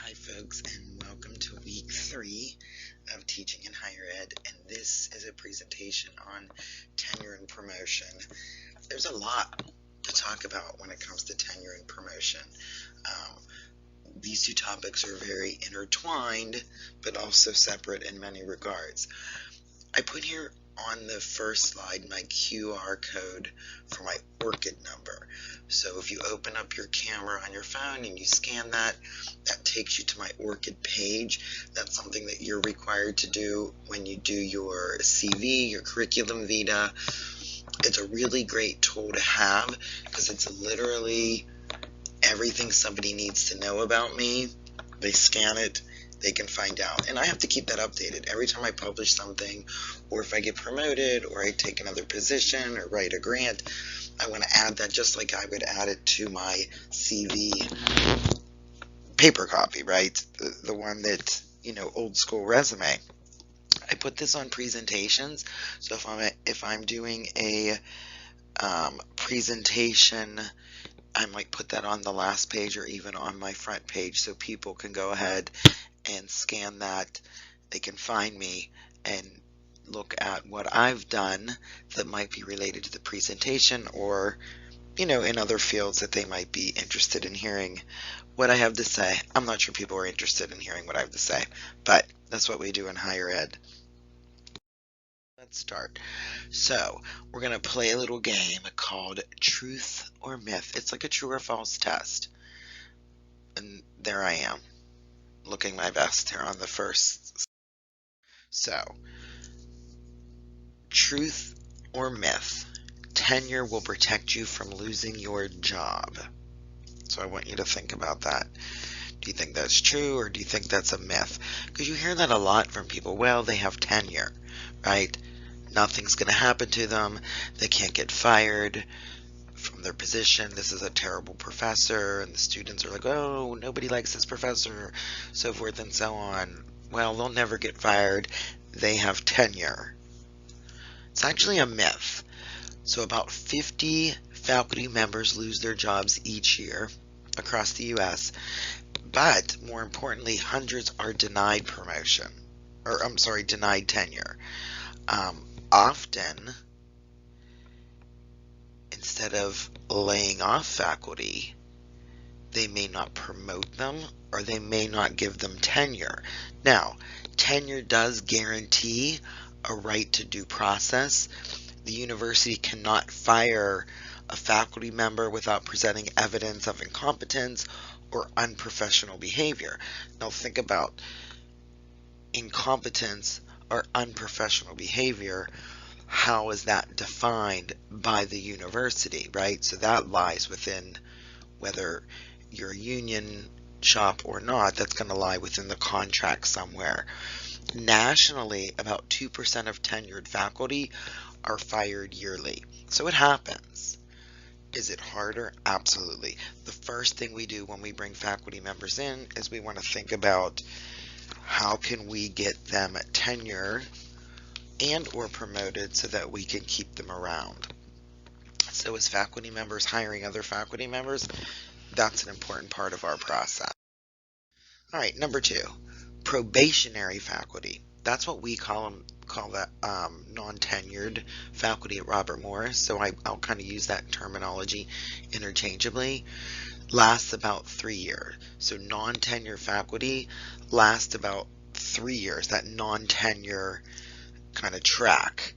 Hi folks, and welcome to week 3 of teaching in higher ed, and this is a presentation on tenure and promotion. There's a lot to talk about when it comes to tenure and promotion. These two topics are very intertwined, but also separate in many regards. I put here on the first slide my QR code for my ORCID number. So if you open up your camera on your phone and you scan that, that takes you to my ORCID page. That's something that you're required to do when you do your CV, your curriculum vitae. It's a really great tool to have because it's literally everything somebody needs to know about me. They scan it, they can find out. And I have to keep that updated. Every time I publish something, or if I get promoted, or I take another position, or write a grant, I want to add that just like I would add it to my CV paper copy, right? The one that, old school resume. I put this on presentations. So if I'm doing a presentation, I might put that on the last page or even on my front page so people can go ahead and scan that. They can find me and look at what I've done that might be related to the presentation, or in other fields that they might be interested in hearing what I have to say. I'm not sure people are interested in hearing what I have to say, but that's what we do in higher ed. Let's start. So we're going to play a little game called Truth or Myth. It's like a true or false test. And there I am, looking my best here on the first. So, truth or myth? Tenure will protect you from losing your job. So I want you to think about that. Do you think that's true, or do you think that's a myth? Because you hear that a lot from people. Well, they have tenure, right? Nothing's going to happen to them. They can't get fired from their position. This is a terrible professor, and the students are like, oh, nobody likes this professor, so forth and so on. Well, they'll never get fired. They have tenure. It's actually a myth. So about 50 faculty members lose their jobs each year across the U.S., but more importantly, hundreds are denied promotion, or denied tenure. Often, instead of laying off faculty, they may not promote them, or they may not give them tenure. Now, tenure does guarantee a right to due process. The university cannot fire a faculty member without presenting evidence of incompetence or unprofessional behavior. Now think about incompetence or unprofessional behavior. How is that defined by the university, right? So that lies within, whether you're a union shop or not, that's going to lie within the contract somewhere. Nationally, about 2% of tenured faculty are fired yearly. So it happens. Is it harder? Absolutely. The first thing we do when we bring faculty members in is we want to think about how can we get them tenure and or promoted so that we can keep them around. So as faculty members hiring other faculty members, that's an important part of our process. All right, number 2, probationary faculty. That's what we call that non-tenured faculty at Robert Morris. So I'll kind of use that terminology interchangeably. Lasts about 3 years. So non-tenure faculty lasts about 3 years. That non-tenure kind of track.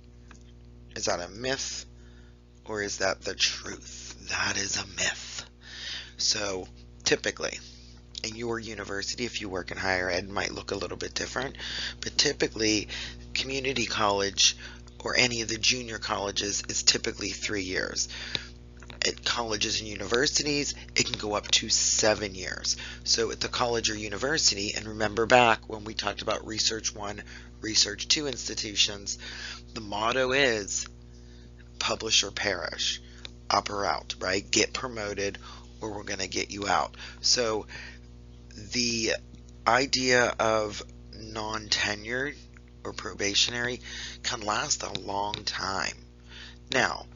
Is that a myth, or is that the truth? That is a myth. So typically, in your university, if you work in higher ed, might look a little bit different, but typically community college or any of the junior colleges is typically 3 years. At colleges and universities, it can go up to 7 years. So at the college or university, and remember back when we talked about Research 1, Research 2 institutions, the motto is publish or perish, up or out, right? Get promoted or we're going to get you out. So the idea of non-tenured or probationary can last a long time. Now,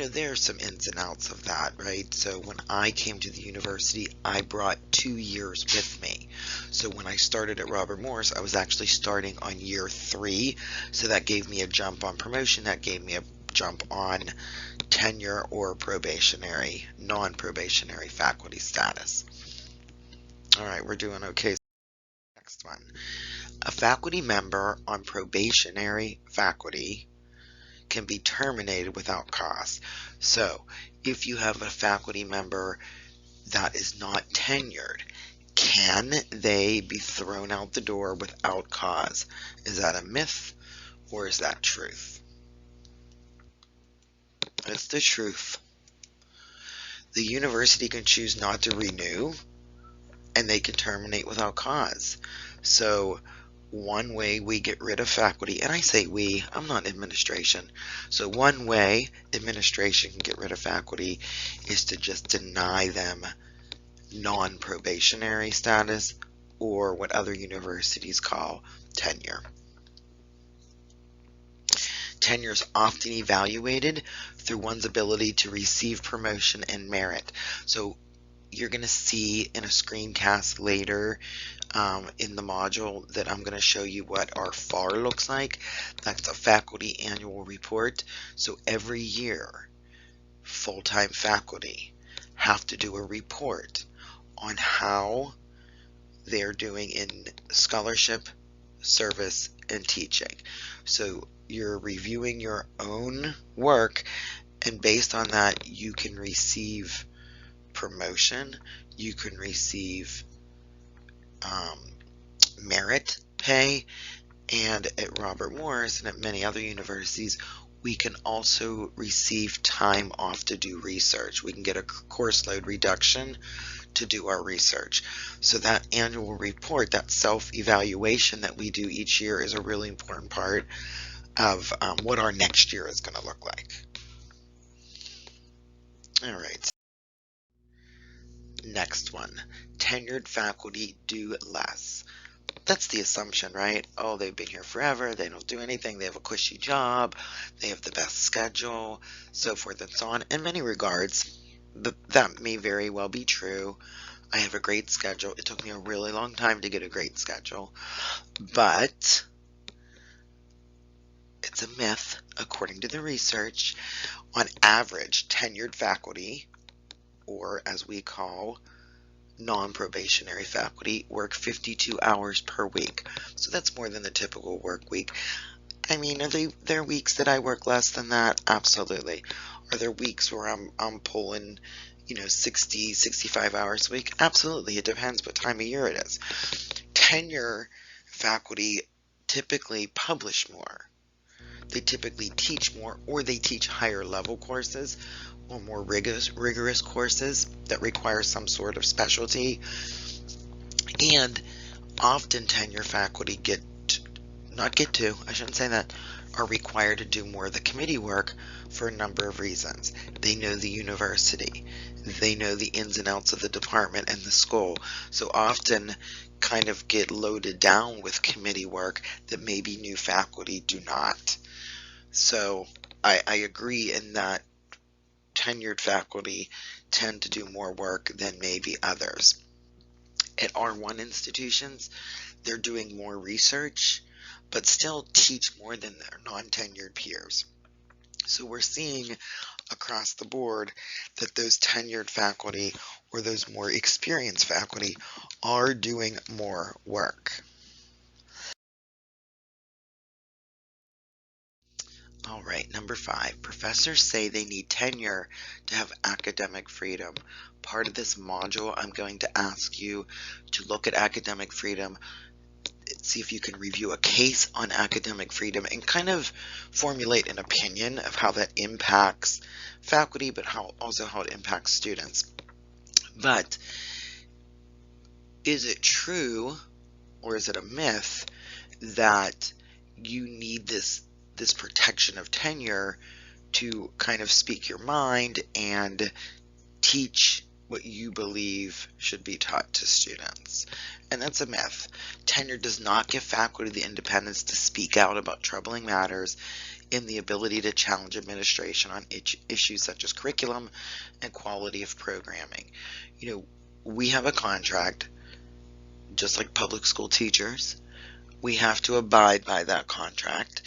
there are some ins and outs of that, right? So when I came to the university, I brought 2 years with me. So when I started at Robert Morris, I was actually starting on year 3. So that gave me a jump on promotion. That gave me a jump on tenure or probationary, non-probationary faculty status. All right, we're doing okay. Next one. A faculty member on probationary faculty can be terminated without cause. So if you have a faculty member that is not tenured, can they be thrown out the door without cause? Is that a myth or is that truth? It's the truth. The university can choose not to renew and they can terminate without cause. So one way we get rid of faculty, and I say we, I'm not administration. So one way administration can get rid of faculty is to just deny them non-probationary status, or what other universities call tenure. Tenure is often evaluated through one's ability to receive promotion and merit. So you're going to see in a screencast later in the module that I'm going to show you what our FAR looks like. That's a faculty annual report. So every year, full-time faculty have to do a report on how they're doing in scholarship, service, and teaching. So you're reviewing your own work, and based on that, you can receive promotion, you can receive merit pay, and at Robert Morris and at many other universities, we can also receive time off to do research. We can get a course load reduction to do our research. So that annual report, that self-evaluation that we do each year, is a really important part of what our next year is going to look like. All right. Next one. Tenured faculty do less. That's the assumption, right? Oh, they've been here forever, they don't do anything, they have a cushy job, they have the best schedule, so forth and so on. In many regards, that may very well be true. I have a great schedule. It took me a really long time to get a great schedule, but it's a myth, according to the research. On average, tenured faculty, or as we call non-probationary faculty, work 52 hours per week. So that's more than the typical work week. I mean, are there weeks that I work less than that? Absolutely. Are there weeks where I'm pulling, 60, 65 hours a week? Absolutely. It depends what time of year it is. Tenure faculty typically publish more. They typically teach more, or they teach higher level courses or more rigorous courses that require some sort of specialty. And often tenure faculty are required to do more of the committee work for a number of reasons. They know the university. They know the ins and outs of the department and the school. So often kind of get loaded down with committee work that maybe new faculty do not. So I agree in that tenured faculty tend to do more work than maybe others. At R1 institutions, they're doing more research, but still teach more than their non-tenured peers. So we're seeing across the board that those tenured faculty or those more experienced faculty are doing more work. All right, number 5. Professors say they need tenure to have academic freedom. Part of this module, I'm going to ask you to look at academic freedom, see if you can review a case on academic freedom, and kind of formulate an opinion of how that impacts faculty, but also how it impacts students. But is it true, or is it a myth, that you need this protection of tenure to kind of speak your mind and teach what you believe should be taught to students? And that's a myth. Tenure does not give faculty the independence to speak out about troubling matters. in the ability to challenge administration on issues such as curriculum and quality of programming. You know, we have a contract, just like public school teachers. We have to abide by that contract.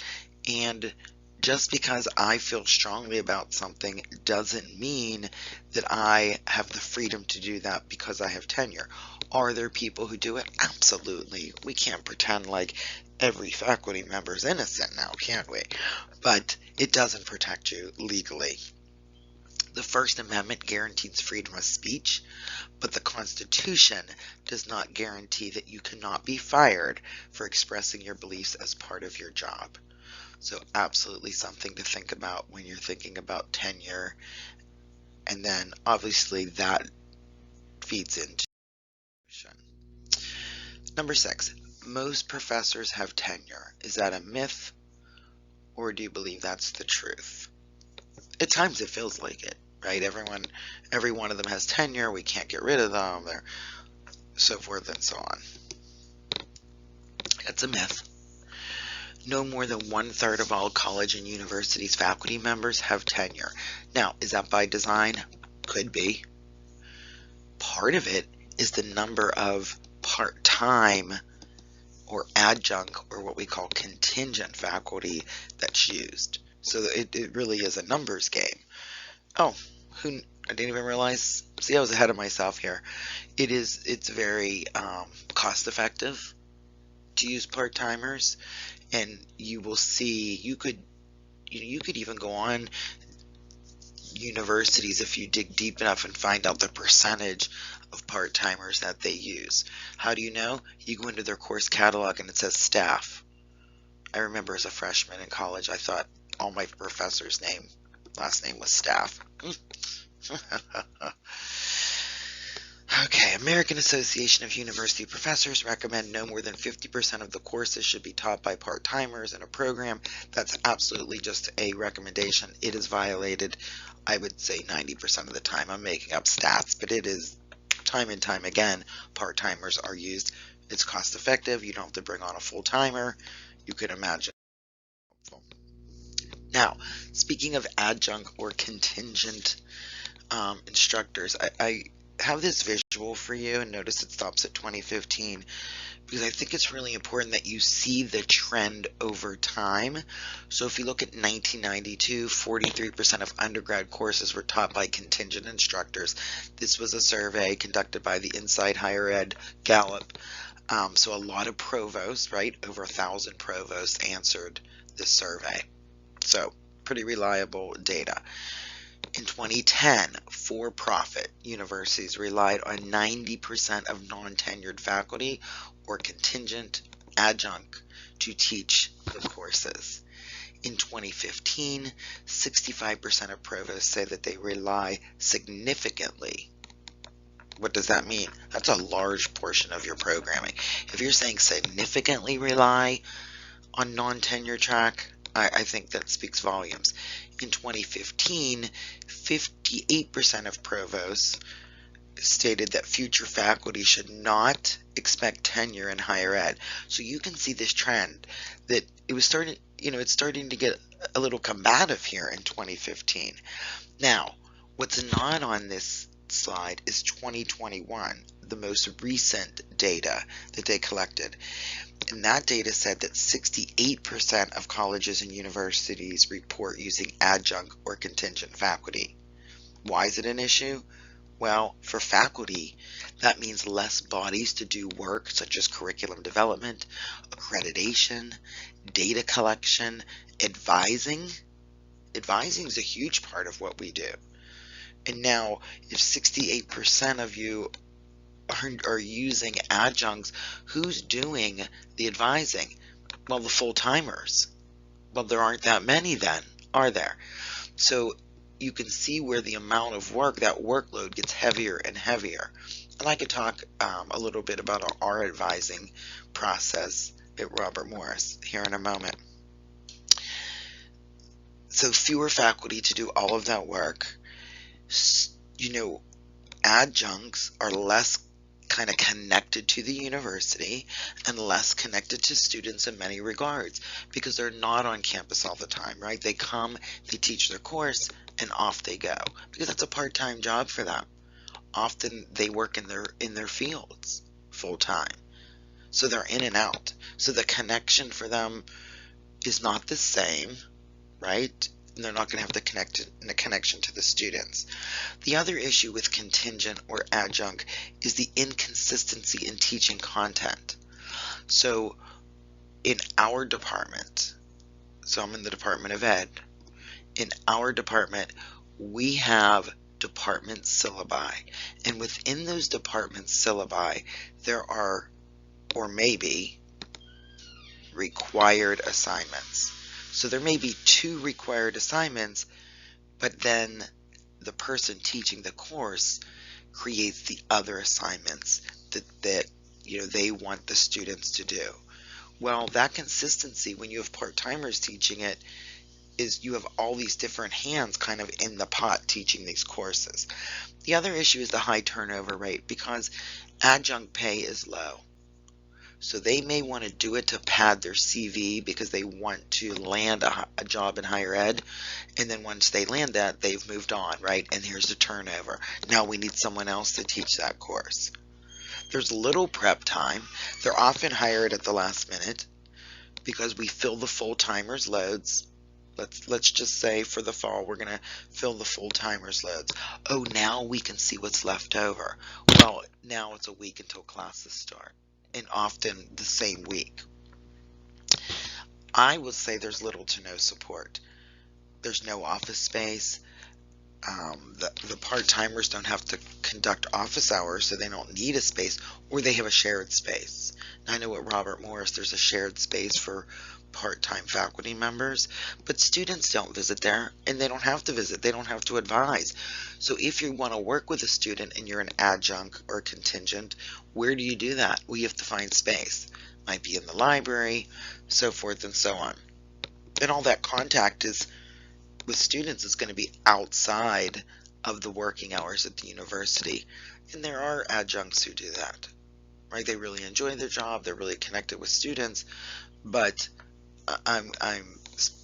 And just because I feel strongly about something doesn't mean that I have the freedom to do that because I have tenure. Are there people who do it? Absolutely. We can't pretend like every faculty member is innocent now, can we? But it doesn't protect you legally. The First Amendment guarantees freedom of speech, but the Constitution does not guarantee that you cannot be fired for expressing your beliefs as part of your job. So absolutely something to think about when you're thinking about tenure. And then obviously that feeds into number 6. Most professors have tenure. Is that a myth, or do you believe that's the truth? At times it feels like it, right? Every one of them has tenure. We can't get rid of them. They're so forth and so on. That's a myth. No more than 1/3 of all college and universities faculty members have tenure. Now, is that by design? Could be. Part of it is the number of part-time or adjunct or what we call contingent faculty that's used. So it really is a numbers game. Oh, I didn't even realize. See, I was ahead of myself here. It's very cost effective to use part-timers, and you will see you could even go on universities if you dig deep enough and find out the percentage of part-timers that they use. How do you know? You go into their course catalog and it says staff. I remember as a freshman in college, I thought all my professors' last name was staff. Okay, American Association of University Professors recommend no more than 50% of the courses should be taught by part-timers in a program. That's absolutely just a recommendation. It is violated, I would say 90% of the time. I'm making up stats, but it is time and time again, part-timers are used. It's cost effective. You don't have to bring on a full-timer. You can imagine. Now, speaking of adjunct or contingent instructors, I have this visual for you, and notice it stops at 2015 because I think it's really important that you see the trend over time. So if you look at 1992, 43% of undergrad courses were taught by contingent instructors. This was a survey conducted by the Inside Higher Ed Gallup. So a lot of provosts, right? Over 1,000 provosts answered this survey. So pretty reliable data. In 2010, for-profit universities relied on 90% of non-tenured faculty or contingent adjunct to teach the courses. In 2015, 65% of provosts say that they rely significantly. What does that mean? That's a large portion of your programming. If you're saying significantly rely on non-tenure track, I think that speaks volumes. In 2015, 58% of provosts stated that future faculty should not expect tenure in higher ed. So you can see this trend that it's starting to get a little combative here in 2015. Now, what's not on this slide is 2021, the most recent data that they collected. And that data said that 68% of colleges and universities report using adjunct or contingent faculty. Why is it an issue? Well, for faculty, that means less bodies to do work such as curriculum development, accreditation, data collection, advising. Advising is a huge part of what we do. And now, if 68% of you are using adjuncts, who's doing the advising? Well, the full-timers. Well, there aren't that many then, are there? So you can see where the amount of work, that workload gets heavier and heavier. And I could talk a little bit about our advising process at Robert Morris here in a moment. So fewer faculty to do all of that work. Adjuncts are less kind of connected to the university and less connected to students in many regards because they're not on campus all the time, right? They come, they teach their course, and off they go because that's a part-time job for them. Often they work in their fields full time. So they're in and out. So the connection for them is not the same, right? And they're not going to have the connection to the students. The other issue with contingent or adjunct is the inconsistency in teaching content. So in our department, so I'm in the Department of Ed, in our department, we have department syllabi. And within those department syllabi, there are, or maybe, required assignments. So there may be 2 required assignments, but then the person teaching the course creates the other assignments that they want the students to do. Well, that consistency when you have part-timers teaching it is you have all these different hands kind of in the pot teaching these courses. The other issue is the high turnover rate because adjunct pay is low. So they may want to do it to pad their CV because they want to land a job in higher ed. And then once they land that, they've moved on, right? And here's the turnover. Now we need someone else to teach that course. There's little prep time. They're often hired at the last minute because we fill the full-timers loads. Let's just say for the fall, we're going to fill the full-timers loads. Oh, now we can see what's left over. Well, now it's a week until classes start, and often the same week. I would say there's little to no support. There's no office space. The part-timers don't have to conduct office hours, so they don't need a space, or they have a shared space. Now, I know at Robert Morris there's a shared space for part-time faculty members, but students don't visit there, and they don't have to visit. They don't have to advise. So if you want to work with a student and you're an adjunct or contingent, where do you do that? Well, you have to find space. Might be in the library, so forth and so on. And all that contact is with students is going to be outside of the working hours at the university. And there are adjuncts who do that, right? They really enjoy their job. They're really connected with students, but I'm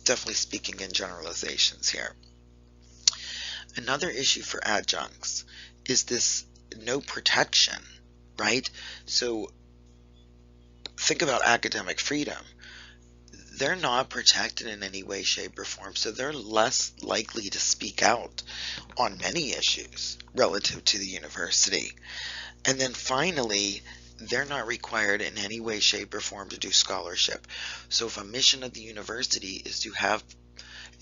definitely speaking in generalizations here. Another issue for adjuncts is this no protection, right? So think about academic freedom. They're not protected in any way, shape, or form, so they're less likely to speak out on many issues relative to the university. And then finally, they're not required in any way, shape, or form to do scholarship. So if a mission of the university is to have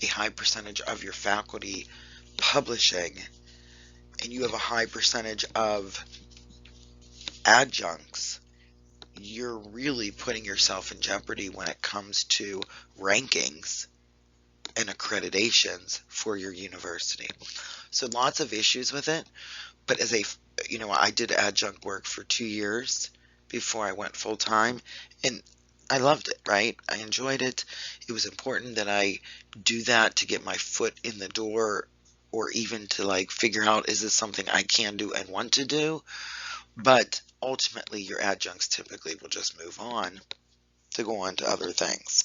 a high percentage of your faculty publishing, and you have a high percentage of adjuncts, you're really putting yourself in jeopardy when it comes to rankings and accreditations for your university. So lots of issues with it, but as I did adjunct work for 2 years before I went full time, and I loved it, right? I enjoyed it. It was important that I do that to get my foot in the door, or even to figure out, is this something I can do and want to do? But ultimately, your adjuncts typically will just move on to go on to other things.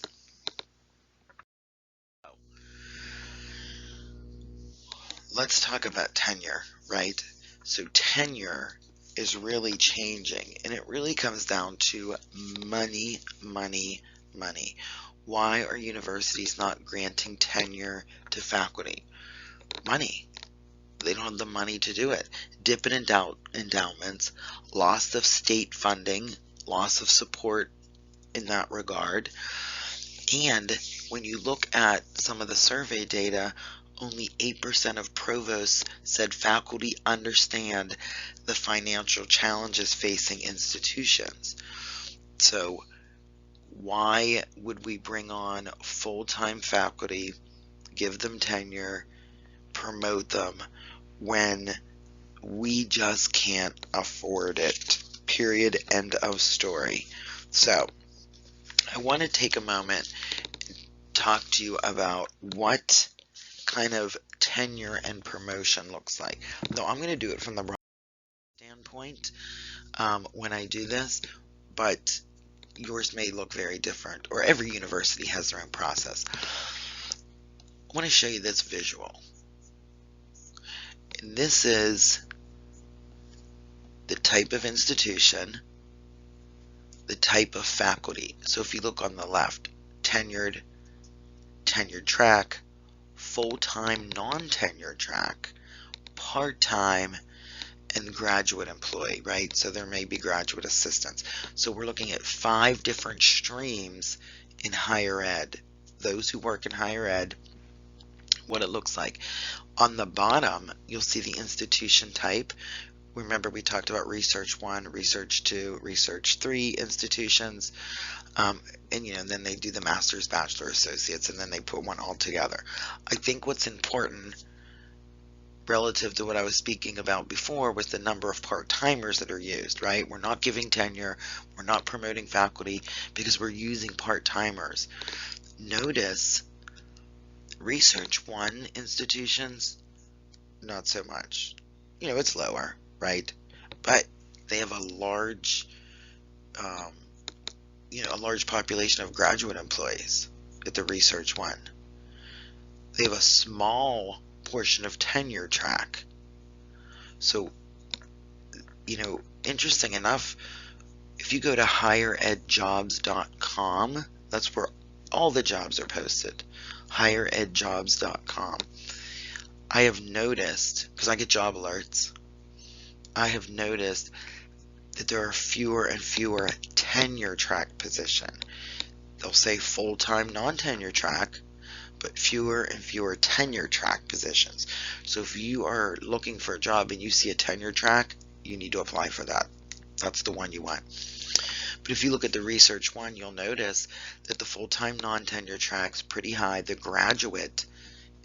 Let's talk about tenure, right? So tenure is really changing, and it really comes down to money, money, money. Why are universities not granting tenure to faculty? Money. They don't have the money to do it. Dip in endowments, loss of state funding, loss of support in that regard. And when you look at some of the survey data, only 8% of provosts said faculty understand the financial challenges facing institutions. So why would we bring on full-time faculty, give them tenure, promote them, when we just can't afford it? Period. End of story. So I want to take a moment and talk to you about what kind of tenure and promotion looks like. Though I'm going to do it from the standpoint. when I do this, but yours may look very different, or every university has their own process. I want to show you this visual. And this is the type of institution, the type of faculty. So if you look on the left, tenured, tenured track, full-time non-tenured track, part-time, and graduate employee, right? So there may be graduate assistants. So we're looking at 5 different streams in higher ed. Those who work in higher ed, what it looks like. On the bottom, you'll see the institution type. Remember, we talked about Research 1, Research 2, Research 3 institutions. And then they do the master's, bachelor, associates, and then they put one all together. I think what's important relative to what I was speaking about before with the number of part-timers that are used, right? We're not giving tenure, we're not promoting faculty because we're using part-timers. Notice Research 1 institutions, not so much. It's lower, right? But they have a large, a large population of graduate employees at the Research 1. They have a small portion of tenure track. So, interesting enough, if you go to higheredjobs.com, that's where all the jobs are posted. higheredjobs.com. I have noticed, because I get job alerts, I have noticed that there are fewer and fewer tenure track position. They'll say full-time non-tenure track, but fewer and fewer tenure track positions. So if you are looking for a job and you see a tenure track, you need to apply for that. That's the one you want. But if you look at the Research 1, you'll notice that the full-time non-tenure track's pretty high. The graduate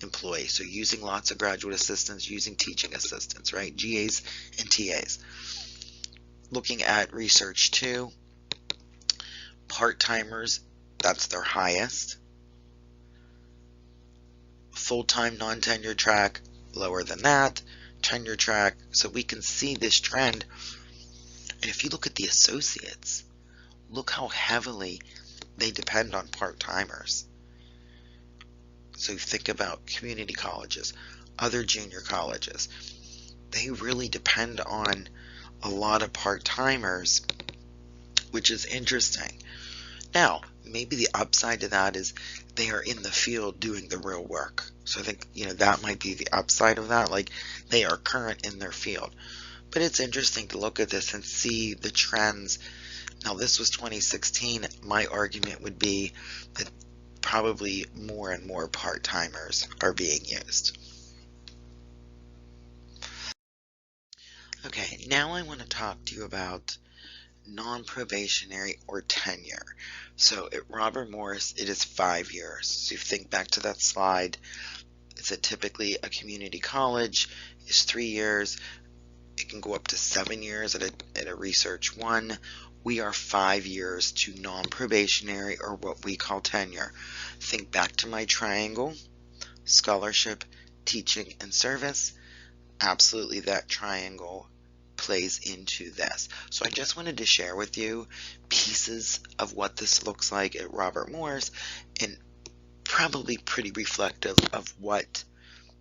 employee, so using lots of graduate assistants, using teaching assistants, right? GAs and TAs. Looking at Research 2, part-timers, that's their highest. Full-time non-tenure track, lower than that. Tenure track, so we can see this trend. And if you look at the associates, look how heavily they depend on part-timers. So think about community colleges, other junior colleges. They really depend on a lot of part-timers, which is interesting. Now, maybe the upside to that is they are in the field doing the real work. So I think, that might be the upside of that. Like, they are current in their field. But it's interesting to look at this and see the trends. Now, this was 2016. My argument would be that probably more and more part-timers are being used. Okay, now I want to talk to you about non-probationary or tenure. So at Robert Morris, it is 5 years. So if you think back to that slide, it's typically a community college is 3 years. It can go up to 7 years at a Research 1. We are 5 years to non-probationary, or what we call tenure. Think back to my triangle: scholarship, teaching, and service. Absolutely, that triangle plays into this. So I just wanted to share with you pieces of what this looks like at Robert Morris, and probably pretty reflective of what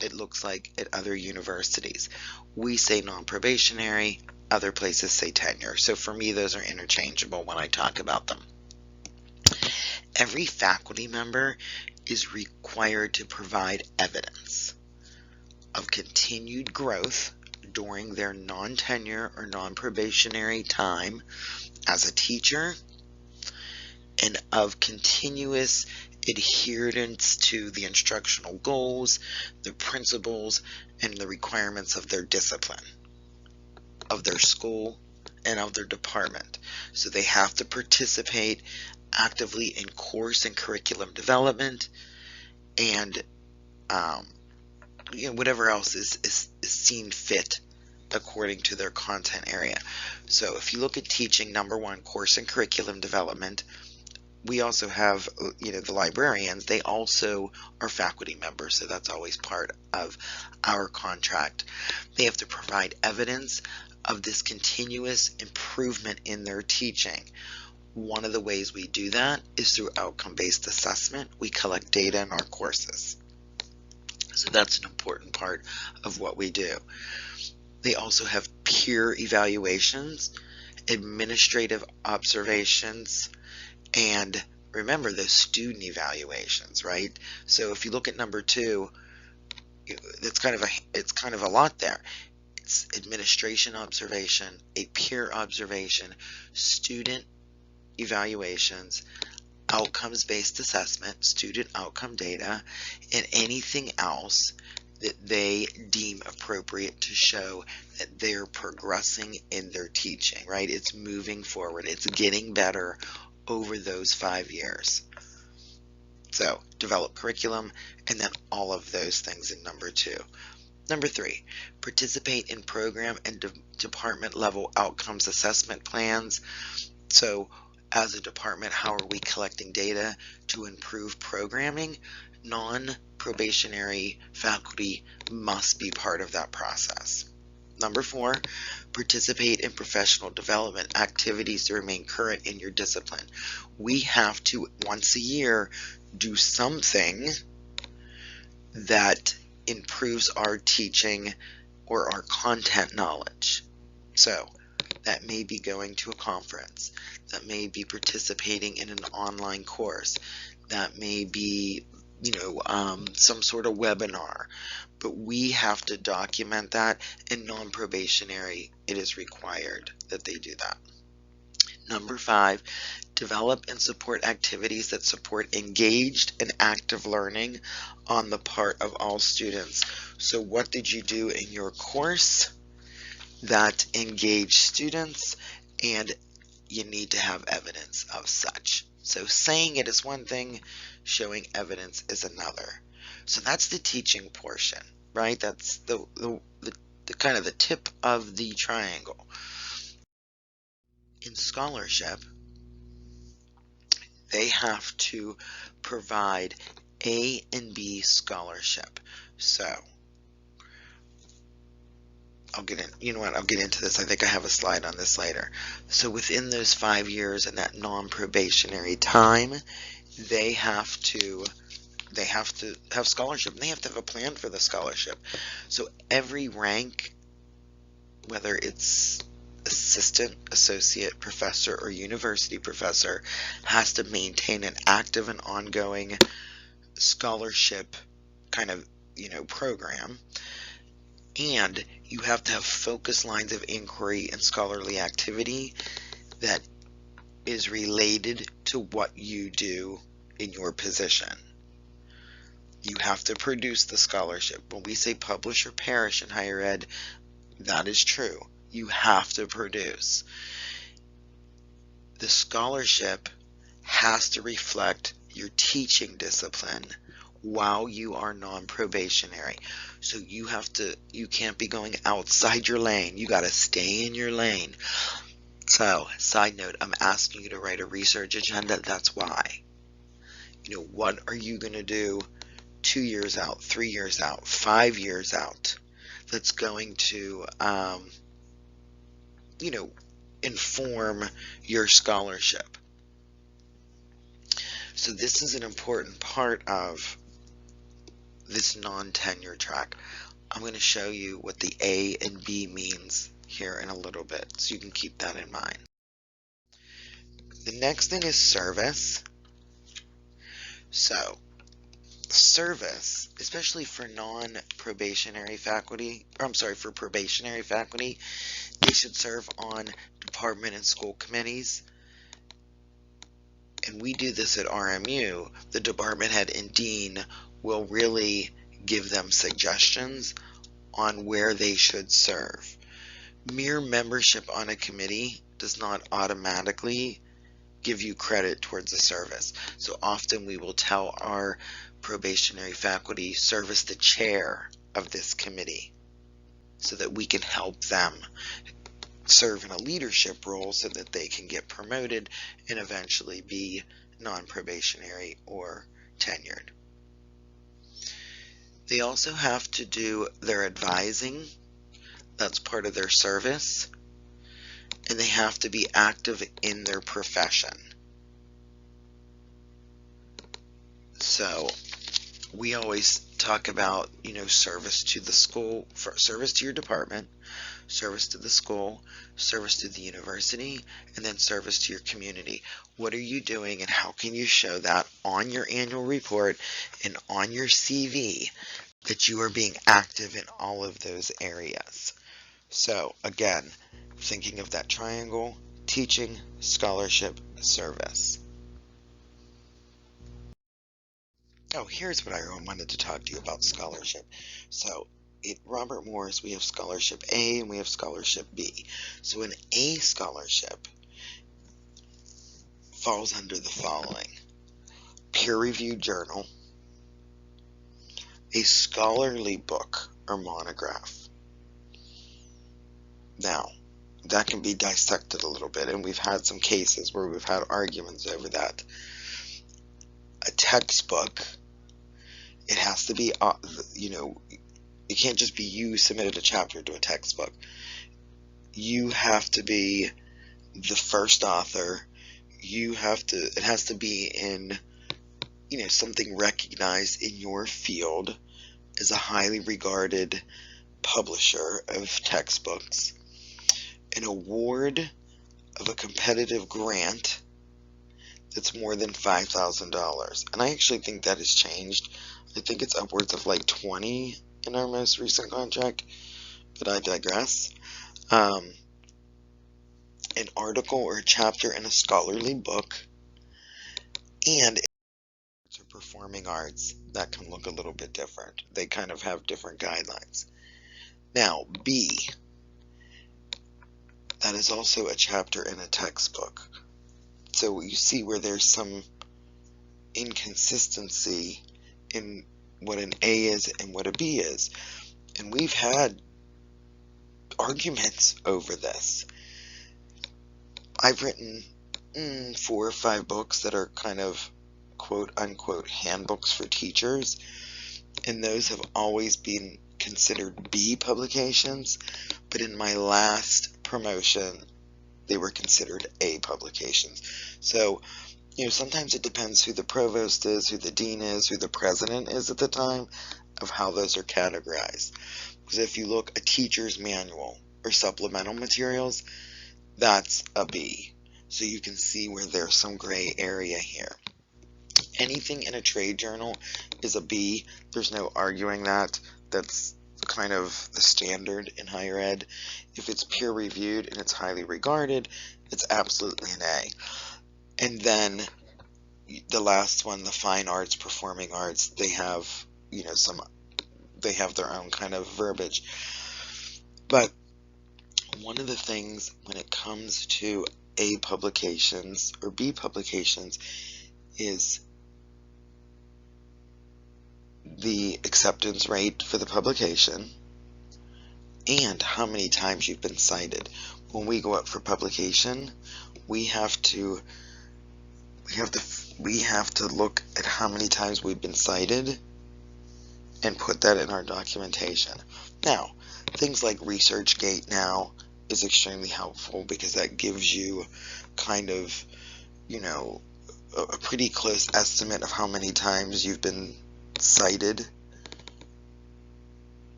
it looks like at other universities. We say non-probationary, other places say tenure. So for me, those are interchangeable when I talk about them. Every faculty member is required to provide evidence of continued growth during their non-tenure or non-probationary time as a teacher, and of continuous adherence to the instructional goals, the principles, and the requirements of their discipline, of their school, and of their department. So they have to participate actively in course and curriculum development, and whatever else is seen fit according to their content area. So if you look at teaching, number 1, course and curriculum development, we also have, the librarians. They also are faculty members, so that's always part of our contract. They have to provide evidence of this continuous improvement in their teaching. One of the ways we do that is through outcome-based assessment. We collect data in our courses. So that's an important part of what we do. They also have peer evaluations, administrative observations, and remember those student evaluations, right? So if you look at number 2, it's kind of a lot there. It's administration observation, a peer observation, student evaluations, outcomes-based assessment, student outcome data, and anything else that they deem appropriate to show that they're progressing in their teaching, right? It's moving forward. It's getting better over those 5 years. So develop curriculum, and then all of those things in number 2. Number 3, participate in program and department level outcomes assessment plans. So as a department, how are we collecting data to improve programming? Non-probationary faculty must be part of that process. Number 4, participate in professional development activities to remain current in your discipline. We have to, once a year, do something that improves our teaching or our content knowledge. So that may be going to a conference, that may be participating in an online course, that may be some sort of webinar, but we have to document that, and non-probationary, it is required that they do that. Number 5, develop and support activities that support engaged and active learning on the part of all students. So what did you do in your course that engaged students? And you need to have evidence of such. So saying it is one thing, showing evidence is another. So that's the teaching portion, right? That's the kind of the tip of the triangle. In scholarship, they have to provide A and B scholarship. So I'll get into this. I think I have a slide on this later. So within those 5 years and that non-probationary time, they have to have scholarship, and they have to have a plan for the scholarship. So every rank, whether it's assistant, associate professor, or university professor, has to maintain an active and ongoing scholarship kind of program. And you have to have focused lines of inquiry and scholarly activity that is related to what you do in your position. You have to produce the scholarship. When we say publish or perish in higher ed, that is true. You have to produce. The scholarship has to reflect your teaching discipline while you are non-probationary. So you can't be going outside your lane. You got to stay in your lane. So, side note, I'm asking you to write a research agenda. That's why. What are you going to do 2 years out, 3 years out, 5 years out that's going to, inform your scholarship? So this is an important part of this non-tenure track. I'm going to show you what the A and B means here in a little bit, so you can keep that in mind. The next thing is service. So service, especially for non-probationary faculty, for probationary faculty, they should serve on department and school committees. And we do this at RMU. The department head and dean will really give them suggestions on where they should serve. Mere membership on a committee does not automatically give you credit towards the service. So often we will tell our probationary faculty, service the chair of this committee, so that we can help them serve in a leadership role so that they can get promoted and eventually be non-probationary, or tenured. They also have to do their advising. That's part of their service. And they have to be active in their profession. So we always talk about, service to the school, service to your department, service to the school, service to the university, and then service to your community. What are you doing, and how can you show that on your annual report and on your CV that you are being active in all of those areas? So again, thinking of that triangle: teaching, scholarship, service. Oh, here's what I wanted to talk to you about: scholarship. So at Robert Morris, we have scholarship A and we have scholarship B. So an A scholarship falls under the following: peer-reviewed journal, a scholarly book or monograph. Now, that can be dissected a little bit, and we've had some cases where we've had arguments over that. A textbook, it has to be, it can't just be you submitted a chapter to a textbook. You have to be the first author. It has to be in, something recognized in your field as a highly regarded publisher of textbooks. An award of a competitive grant that's more than $5,000. And I actually think that has changed. I think it's upwards of like 20 in our most recent contract, but I digress. An article or a chapter in a scholarly book, and or performing arts. That can look a little bit different. They kind of have different guidelines. Now, B, that is also a chapter in a textbook. So you see where there's some inconsistency in what an A is and what a B is. And we've had arguments over this. I've written 4 or 5 books that are kind of quote unquote handbooks for teachers, and those have always been considered B publications, but in my last promotion they were considered A publications. So sometimes it depends who the provost is, who the dean is, who the president is at the time, of how those are categorized. Because if you look, a teacher's manual or supplemental materials, that's a B. So you can see where there's some gray area here. Anything in a trade journal is a B. There's no arguing that. That's kind of the standard in higher ed. If it's peer reviewed and it's highly regarded, it's absolutely an A. And then the last one, the fine arts, performing arts, they have, they have their own kind of verbiage. But one of the things when it comes to A publications or B publications is the acceptance rate for the publication and how many times you've been cited. When we go up for publication, we have to look at how many times we've been cited and put that in our documentation. Now, things like ResearchGate now is extremely helpful because that gives you kind of, a pretty close estimate of how many times you've been cited.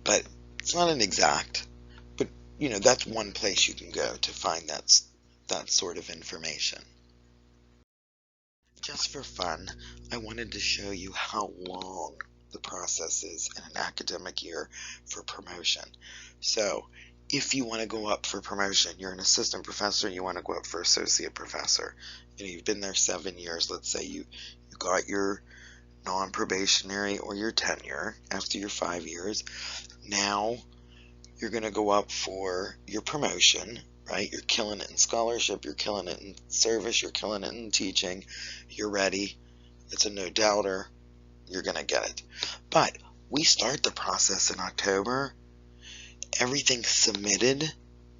But it's not an exact. But, that's one place you can go to find that sort of information. Just for fun, I wanted to show you how long the process is in an academic year for promotion. So if you want to go up for promotion, you're an assistant professor, you want to go up for associate professor, you've been there 7 years. Let's say you got your non-probationary or your tenure after your 5 years. Now you're going to go up for your promotion, right? You're killing it in scholarship, you're killing it in service, you're killing it in teaching, you're ready, it's a no-doubter, you're going to get it. But we start the process in October, everything's submitted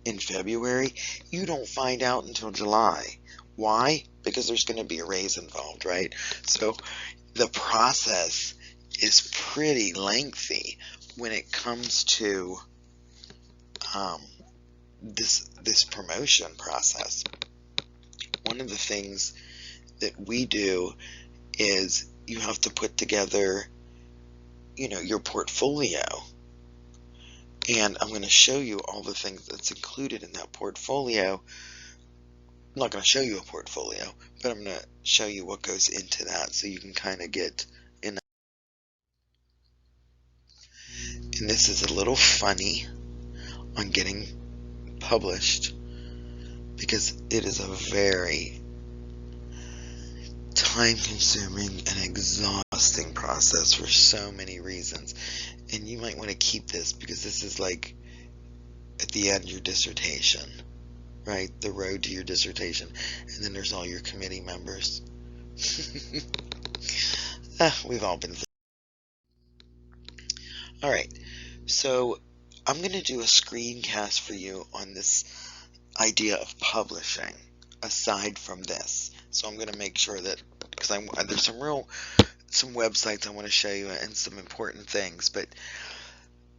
in February, you don't find out until July. Why? Because there's going to be a raise involved, right? So the process is pretty lengthy when it comes to um, this promotion process. One of the things that we do is you have to put together, your portfolio. And I'm going to show you all the things that's included in that portfolio. I'm not going to show you a portfolio, but I'm going to show you what goes into that so you can kind of get in. And this is a little funny on getting published because it is a very time-consuming and exhausting process for so many reasons. And you might want to keep this because this is like at the end your dissertation, right? The road to your dissertation. And then there's all your committee members. We've all been through. All right, so I'm going to do a screencast for you on this idea of publishing aside from this. So I'm going to make sure that, because there's some websites I want to show you and some important things, but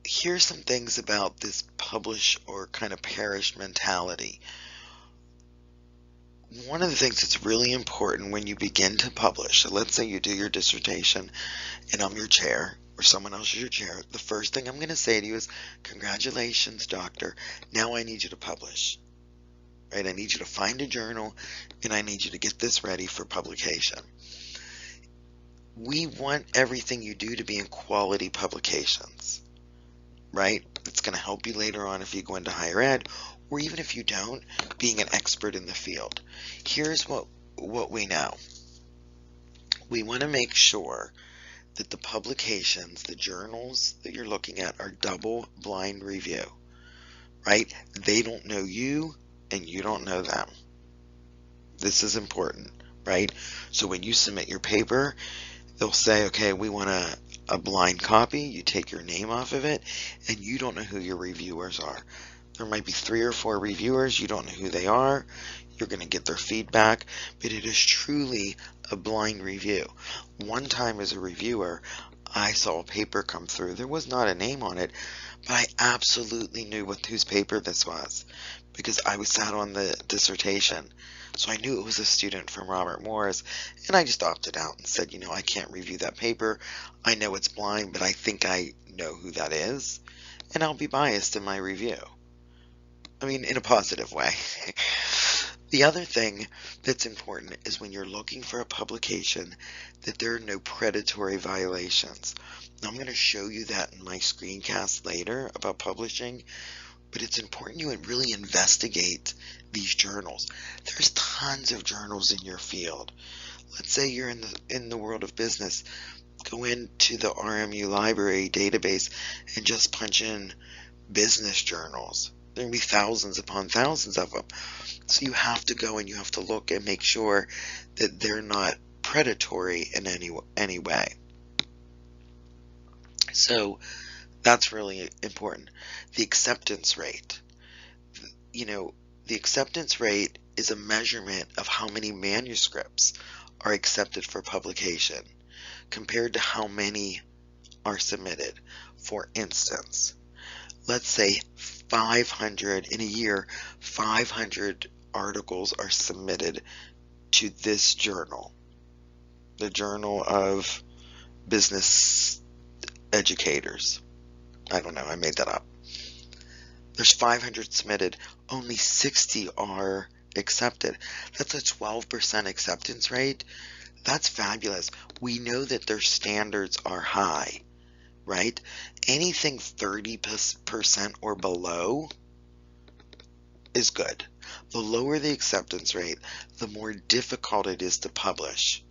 here's some things about this publish or kind of perish mentality. One of the things that's really important when you begin to publish, so let's say you do your dissertation and I'm your chair or someone else is your chair, the first thing I'm going to say to you is, congratulations, doctor, now I need you to publish. Right? I need you to find a journal and I need you to get this ready for publication. We want everything you do to be in quality publications, right? It's going to help you later on if you go into higher ed, or even if you don't, being an expert in the field. Here's what we know. We want to make sure that the publications, the journals that you're looking at are double-blind review, right? They don't know you and you don't know them. This is important, right? So when you submit your paper, they'll say, okay, we want a blind copy. You take your name off of it and you don't know who your reviewers are. There might be 3 or 4 reviewers. You don't know who they are. You're going to get their feedback, but it is truly a blind review. One time as a reviewer, I saw a paper come through. There was not a name on it, but I absolutely knew whose paper this was because I was sat on the dissertation. So I knew it was a student from Robert Morris, and I just opted out and said, I can't review that paper. I know it's blind, but I think I know who that is, and I'll be biased in my review. I mean, in a positive way. The other thing that's important is when you're looking for a publication that there are no predatory violations. Now, I'm going to show you that in my screencast later about publishing, but it's important you really investigate these journals. There's tons of journals in your field. Let's say you're in the world of business. Go into the RMU library database and just punch in business journals. There will be thousands upon thousands of them. So you have to go and you have to look and make sure that they're not predatory in any way. So that's really important. The acceptance rate. The acceptance rate is a measurement of how many manuscripts are accepted for publication compared to how many are submitted. For instance, let's say 500 in a year, 500 articles are submitted to this journal, the Journal of Business Educators. I don't know, I made that up. There's 500 submitted, only 60 are accepted. That's a 12% acceptance rate. That's fabulous. We know that their standards are high, right? Anything 30% or below is good. The lower the acceptance rate, the more difficult it is to publish.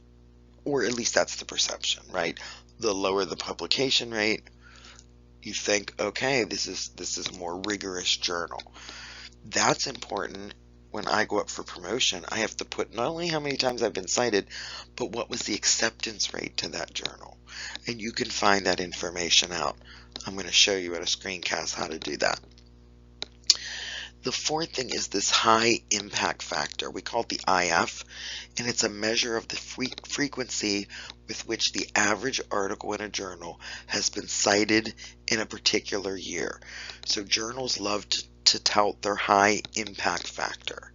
Or at least that's the perception, right? The lower the publication rate, you think, okay, this is a more rigorous journal. That's important. When I go up for promotion, I have to put not only how many times I've been cited, but what was the acceptance rate to that journal. And you can find that information out. I'm going to show you at a screencast how to do that. The fourth thing is this high impact factor. We call it the IF, and it's a measure of the frequency with which the average article in a journal has been cited in a particular year. So journals love to tout their high impact factor,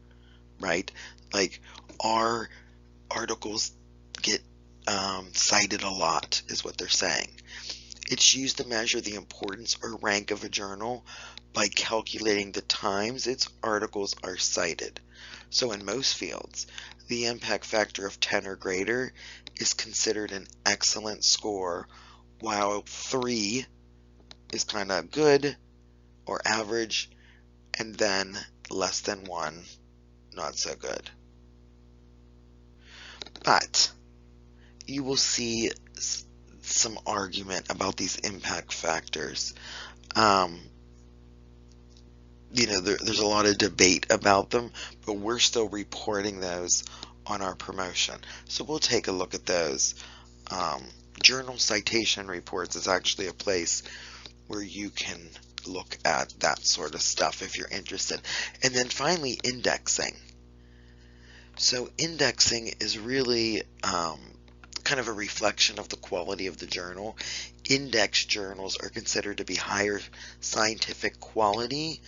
right? Like, our articles get cited a lot, is what they're saying. It's used to measure the importance or rank of a journal by calculating the times its articles are cited. So in most fields, the impact factor of 10 or greater is considered an excellent score, while 3 is kind of good or average, and then less than 1, not so good. But you will see some argument about these impact factors. There's a lot of debate about them, but we're still reporting those on our promotion. So we'll take a look at those. Journal citation reports is actually a place where you can look at that sort of stuff if you're interested. And then finally, indexing. So indexing is really kind of a reflection of the quality of the journal. Index journals are considered to be higher scientific quality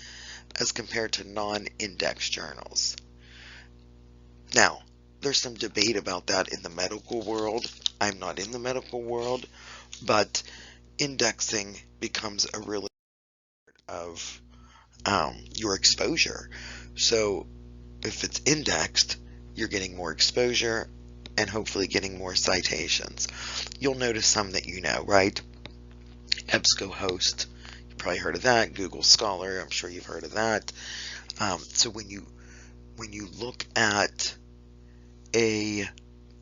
as compared to non-index journals. Now, there's some debate about that in the medical world. I'm not in the medical world, but indexing becomes a really part of your exposure. So if it's indexed, you're getting more exposure and hopefully getting more citations. You'll notice some that you know, right? EBSCOhost, you probably heard of that. Google Scholar, I'm sure you've heard of that. So when you look at a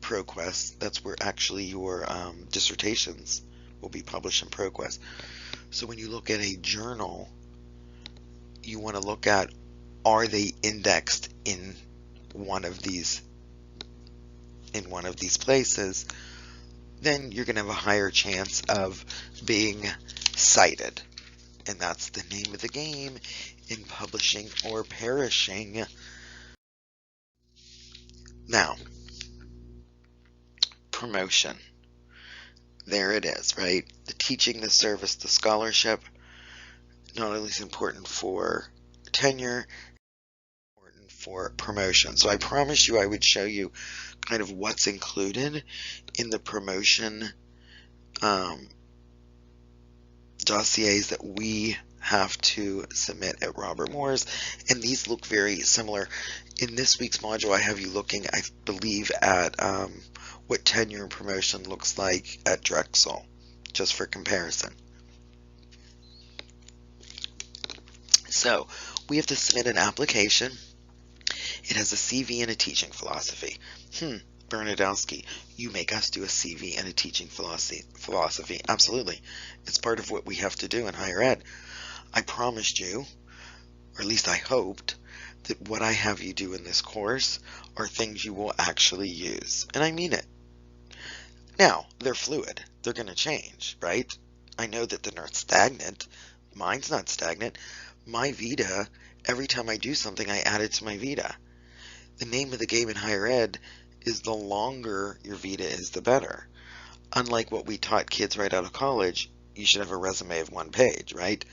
ProQuest, that's where actually your dissertations will be published in ProQuest. So when you look at a journal, you want to look at, are they indexed in one of these places? Then you're going to have a higher chance of being cited. And that's the name of the game in publishing or perishing. Now, promotion. There it is, right? The teaching, the service, the scholarship. Not only is important for tenure, important for promotion. So I promised you I would show you kind of what's included in the promotion dossiers that we have to submit at Robert Morris, and these look very similar. In this week's module, I have you looking, I believe, at what tenure and promotion looks like at Drexel, just for comparison. So we have to submit an application. It has a CV and a teaching philosophy. Bernadowski, you make us do a CV and a teaching philosophy. Absolutely. It's part of what we have to do in higher ed. I promised you, or at least I hoped, that what I have you do in this course are things you will actually use. And I mean it. Now, they're fluid. They're going to change, right? I know that they're not stagnant. Mine's not stagnant. My Vita, every time I do something, I add it to my Vita. The name of the game in higher ed is the longer your Vita is, the better. Unlike what we taught kids right out of college, you should have a resume of 1 page, right?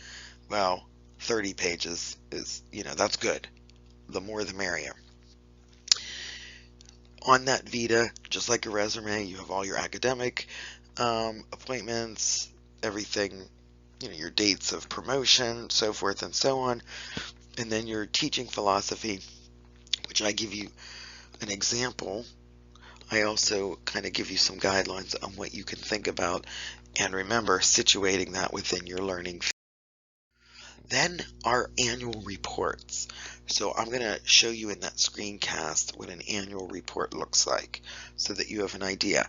Well, 30 pages is, that's good. The more the merrier. On that Vita, just like a resume, you have all your academic appointments, everything, your dates of promotion, so forth and so on. And then your teaching philosophy, which I give you an example. I also kind of give you some guidelines on what you can think about, and remember, situating that within your learning. Then our annual reports. So I'm going to show you in that screencast what an annual report looks like so that you have an idea.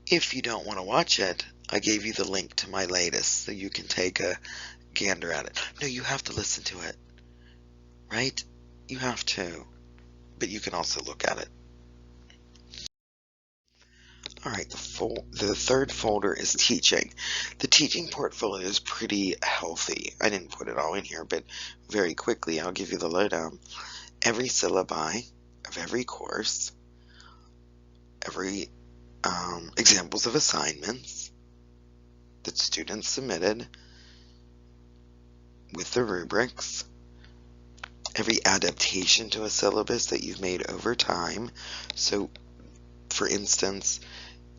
If you don't want to watch it, I gave you the link to my latest so you can take a gander at it. No, you have to listen to it, right? You have to, but you can also look at it. All right, the third folder is teaching. The teaching portfolio is pretty healthy. I didn't put it all in here, but very quickly I'll give you the lowdown. Every syllabi of every course, every examples of assignments that students submitted with the rubrics, every adaptation to a syllabus that you've made over time. So, for instance,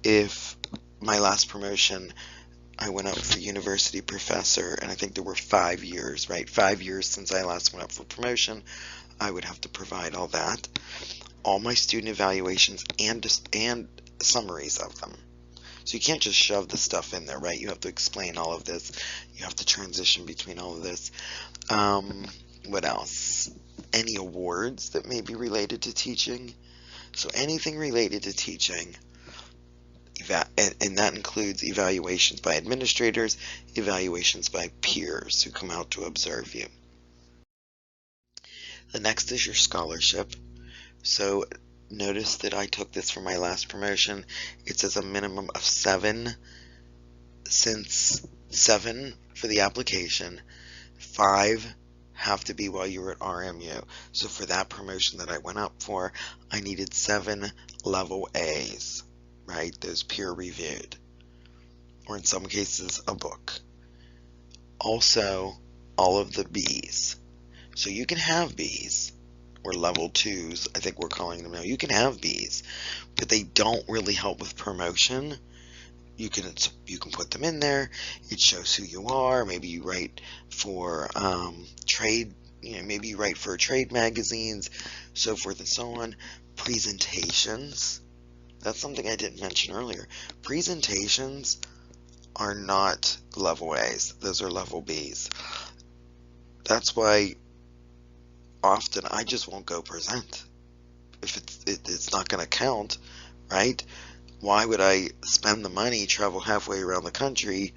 if my last promotion, I went up for university professor, and I think there were 5 years, right? 5 years since I last went up for promotion, I would have to provide all that, all my student evaluations, and summaries of them. So you can't just shove the stuff in there, right? You have to explain all of this. You have to transition between all of this. What else? Any awards that may be related to teaching. So anything related to teaching, and that includes evaluations by administrators, evaluations by peers who come out to observe you. The next is your scholarship. So notice that I took this for my last promotion. It says a minimum of 7, since 7 for the application, 5 have to be while you were at RMU. So for that promotion that I went up for, I needed 7 level A's, right? Those peer reviewed, or in some cases a book. Also, all of the B's. So you can have B's, or level 2s, I think we're calling them now. You can have B's, but they don't really help with promotion. You can put them in there. It shows who you are. Maybe you write for trade, maybe you write for trade magazines, so forth and so on. Presentations. That's something I didn't mention earlier. Presentations are not level A's. Those are level B's. That's why often I just won't go present. If it's not going to count, right? Why would I spend the money, travel halfway around the country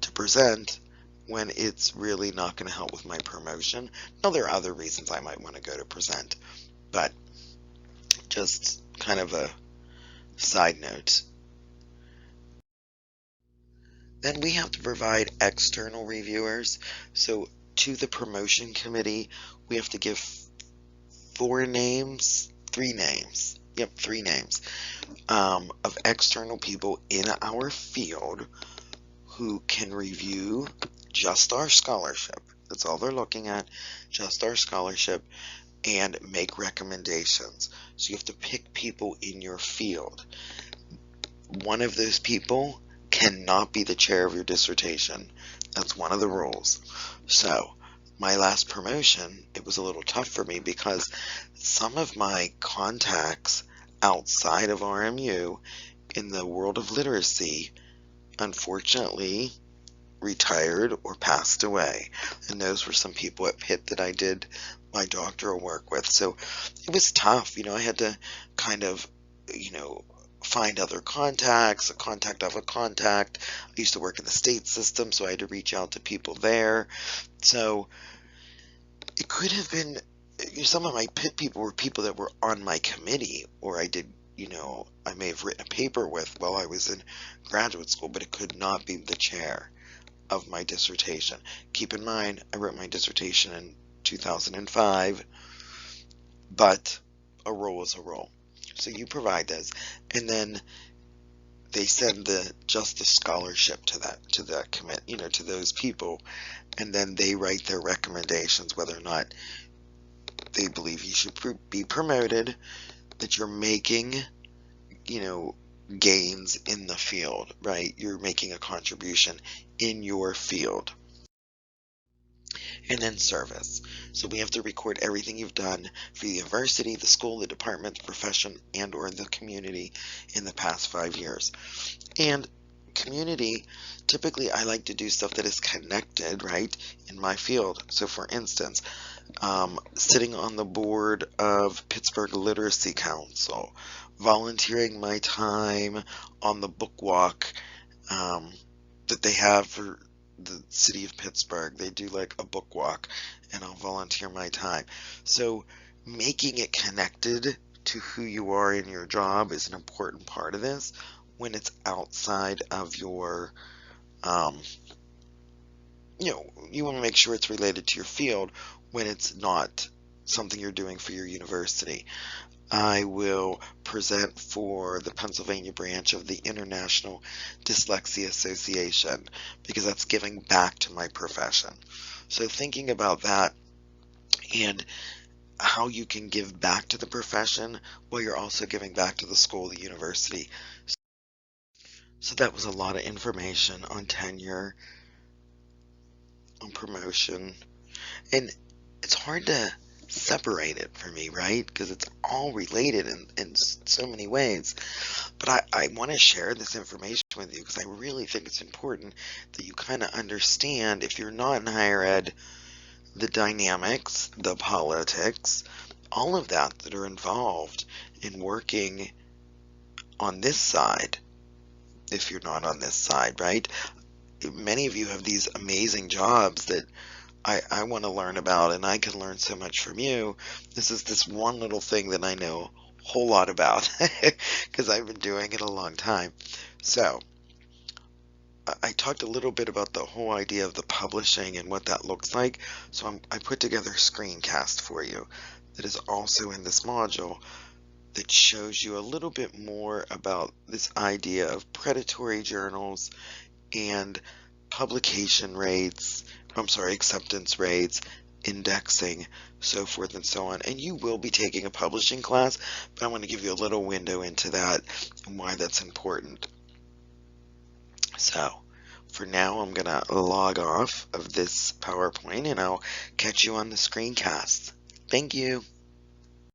to present when it's really not going to help with my promotion? Now, there are other reasons I might want to go to present, but just kind of a side note. Then we have to provide external reviewers. So to the promotion committee, we have to give 3 names of external people in our field who can review just our scholarship. That's all they're looking at, just our scholarship, and make recommendations. So you have to pick people in your field. One of those people cannot be the chair of your dissertation. That's one of the rules. So my last promotion, it was a little tough for me because some of my contacts outside of RMU in the world of literacy unfortunately retired or passed away, and those were some people at Pitt that I did my doctoral work with. So it was tough. I had to kind of find other contacts, a contact of a contact. I used to work in the state system, so I had to reach out to people there. So it could have been, some of my Pitt people were people that were on my committee, or I did, I may have written a paper with while I was in graduate school, but it could not be the chair of my dissertation. Keep in mind, I wrote my dissertation in 2005, but a role is a role. So you provide this, and then they send just the scholarship to that commit, to those people, and then they write their recommendations whether or not they believe you should be promoted, that you're making, gains in the field, right? You're making a contribution in your field. And then service. So we have to record everything you've done for the university, the school, the department, the profession, and or the community in the past 5 years. And community, typically I like to do stuff that is connected, right, in my field. So for instance, sitting on the board of Pittsburgh Literacy Council, volunteering my time on the book walk that they have for the city of Pittsburgh. They do like a book walk, and I'll volunteer my time. So making it connected to who you are in your job is an important part of this. when it's outside of your, you want to make sure it's related to your field when it's not something you're doing for your university. I will present for the Pennsylvania branch of the International Dyslexia Association because that's giving back to my profession. So thinking about that and how you can give back to the profession while you're also giving back to the school, the university. So that was a lot of information on tenure, on promotion, and it's hard to separate it for me, right? Because it's all related in so many ways. But I want to share this information with you because I really think it's important that you kind of understand, if you're not in higher ed, the dynamics, the politics, all of that are involved in working on this side, if you're not on this side, right? Many of you have these amazing jobs that I want to learn about, and I can learn so much from you. This is this one little thing that I know a whole lot about because I've been doing it a long time. So I talked a little bit about the whole idea of the publishing and what that looks like. So I put together a screencast for you that is also in this module that shows you a little bit more about this idea of predatory journals and publication rates, acceptance rates, indexing, so forth and so on. And you will be taking a publishing class, but I want to give you a little window into that and why that's important. So for now, I'm going to log off of this PowerPoint and I'll catch you on the screencast. Thank you.